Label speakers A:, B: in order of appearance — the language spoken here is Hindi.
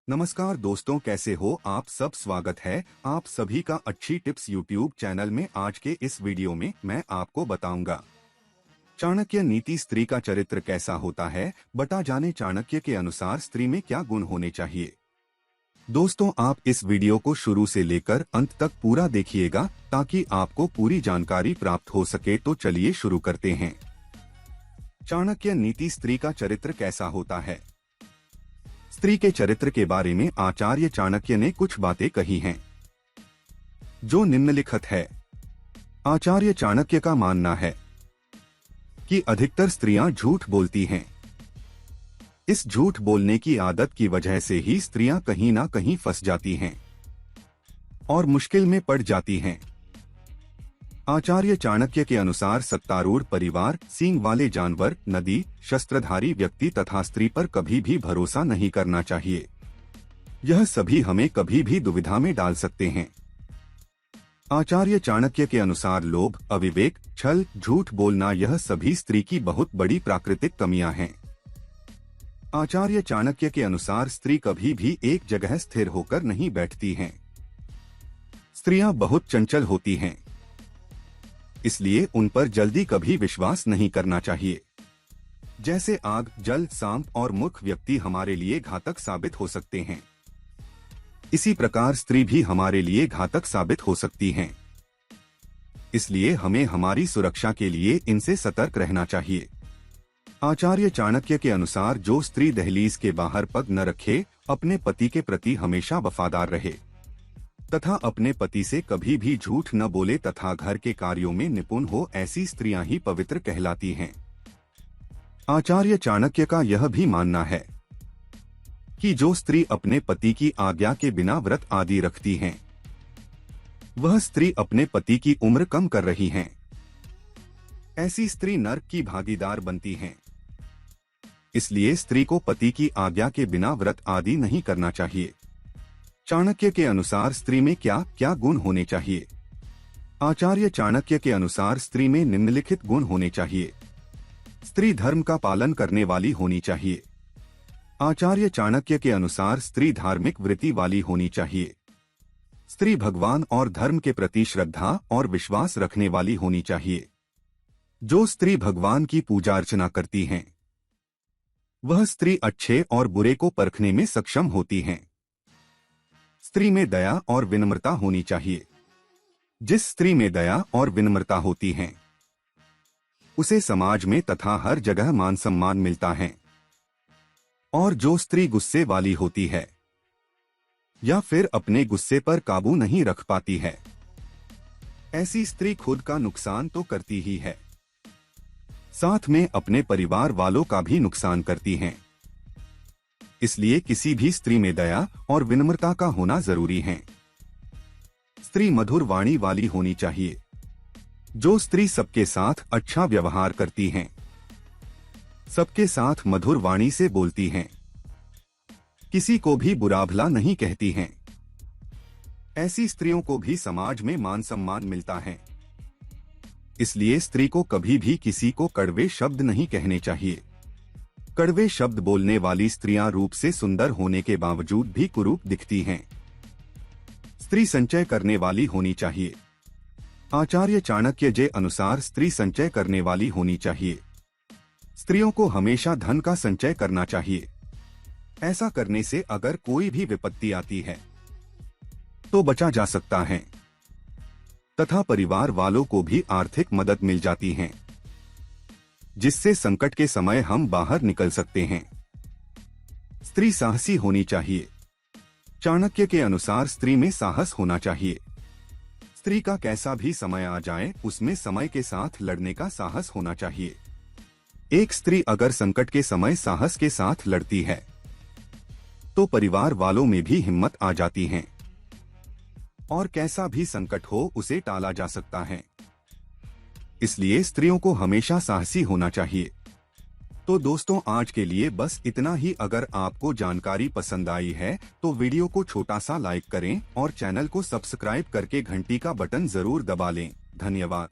A: नमस्कार दोस्तों, कैसे हो आप सब। स्वागत है आप सभी का अच्छी टिप्स यूट्यूब चैनल में। आज के इस वीडियो में मैं आपको बताऊंगा चाणक्य नीति स्त्री का चरित्र कैसा होता है। बता जाने चाणक्य के अनुसार स्त्री में क्या गुण होने चाहिए। दोस्तों, आप इस वीडियो को शुरू से लेकर अंत तक पूरा देखिएगा ताकि आपको पूरी जानकारी प्राप्त हो सके। तो चलिए शुरू करते हैं। चाणक्य नीति स्त्री का चरित्र कैसा होता है। स्त्री के चरित्र के बारे में आचार्य चाणक्य ने कुछ बातें कही हैं जो निम्नलिखित है। आचार्य चाणक्य का मानना है कि अधिकतर स्त्रियां झूठ बोलती हैं। इस झूठ बोलने की आदत की वजह से ही स्त्रियां कहीं ना कहीं फंस जाती हैं और मुश्किल में पड़ जाती हैं। आचार्य चाणक्य के अनुसार सत्तारूढ़ परिवार, सींग वाले जानवर, नदी, शस्त्रधारी व्यक्ति तथा स्त्री पर कभी भी भरोसा नहीं करना चाहिए। यह सभी हमें कभी भी दुविधा में डाल सकते हैं। आचार्य चाणक्य के अनुसार लोभ, अविवेक, छल, झूठ बोलना यह सभी स्त्री की बहुत बड़ी प्राकृतिक कमियां हैं। आचार्य चाणक्य के अनुसार स्त्री कभी भी एक जगह स्थिर होकर नहीं बैठती हैं। स्त्रियां बहुत चंचल होती हैं, इसलिए उन पर जल्दी कभी विश्वास नहीं करना चाहिए। जैसे आग, जल, सांप और मूर्ख व्यक्ति हमारे लिए घातक साबित हो सकते हैं, इसी प्रकार स्त्री भी हमारे लिए घातक साबित हो सकती हैं। इसलिए हमें हमारी सुरक्षा के लिए इनसे सतर्क रहना चाहिए। आचार्य चाणक्य के अनुसार जो स्त्री दहलीज के बाहर पग न रखे, अपने पति के प्रति हमेशा वफादार रहे तथा अपने पति से कभी भी झूठ न बोले तथा घर के कार्यों में निपुण हो, ऐसी स्त्रियां ही पवित्र कहलाती हैं। आचार्य चाणक्य का यह भी मानना है कि जो स्त्री अपने पति की आज्ञा के बिना व्रत आदि रखती हैं, वह स्त्री अपने पति की उम्र कम कर रही हैं। ऐसी स्त्री नरक की भागीदार बनती हैं। इसलिए स्त्री को पति की आज्ञा के बिना व्रत आदि नहीं करना चाहिए। चाणक्य के अनुसार स्त्री में क्या क्या गुण होने चाहिए। आचार्य चाणक्य के अनुसार स्त्री में निम्नलिखित गुण होने चाहिए। स्त्री धर्म का पालन करने वाली होनी चाहिए। आचार्य चाणक्य के अनुसार स्त्री धार्मिक वृत्ति वाली होनी चाहिए। स्त्री भगवान और धर्म के प्रति श्रद्धा और विश्वास रखने वाली होनी चाहिए। जो स्त्री भगवान की पूजा अर्चना करती हैं, वह स्त्री अच्छे और बुरे को परखने में सक्षम होती हैं। स्त्री में दया और विनम्रता होनी चाहिए। जिस स्त्री में दया और विनम्रता होती है, उसे समाज में तथा हर जगह मान सम्मान मिलता है। और जो स्त्री गुस्से वाली होती है या फिर अपने गुस्से पर काबू नहीं रख पाती है, ऐसी स्त्री खुद का नुकसान तो करती ही है, साथ में अपने परिवार वालों का भी नुकसान करती हैं। इसलिए किसी भी स्त्री में दया और विनम्रता का होना जरूरी है। स्त्री मधुर वाणी वाली होनी चाहिए। जो स्त्री सबके साथ अच्छा व्यवहार करती हैं, सबके साथ मधुर वाणी से बोलती हैं, किसी को भी बुरा भला नहीं कहती हैं, ऐसी स्त्रियों को भी समाज में मान सम्मान मिलता है। इसलिए स्त्री को कभी भी किसी को कड़वे शब्द नहीं कहने चाहिए। कड़वे शब्द बोलने वाली स्त्रियां रूप से सुंदर होने के बावजूद भी कुरूप दिखती हैं। स्त्री संचय करने वाली होनी चाहिए। आचार्य चाणक्य के अनुसार स्त्री संचय करने वाली होनी चाहिए। स्त्रियों को हमेशा धन का संचय करना चाहिए। ऐसा करने से अगर कोई भी विपत्ति आती है तो बचा जा सकता है तथा परिवार वालों को भी आर्थिक मदद मिल जाती है, जिससे संकट के समय हम बाहर निकल सकते हैं। स्त्री साहसी होनी चाहिए। चाणक्य के अनुसार स्त्री में साहस होना चाहिए। स्त्री का कैसा भी समय आ जाए, उसमें समय के साथ लड़ने का साहस होना चाहिए। एक स्त्री अगर संकट के समय साहस के साथ लड़ती है तो परिवार वालों में भी हिम्मत आ जाती है और कैसा भी संकट हो उसे टाला जा सकता है। इसलिए स्त्रियों को हमेशा साहसी होना चाहिए। तो दोस्तों, आज के लिए बस इतना ही। अगर आपको जानकारी पसंद आई है तो वीडियो को छोटा सा लाइक करें और चैनल को सब्सक्राइब करके घंटी का बटन जरूर दबा लें। धन्यवाद।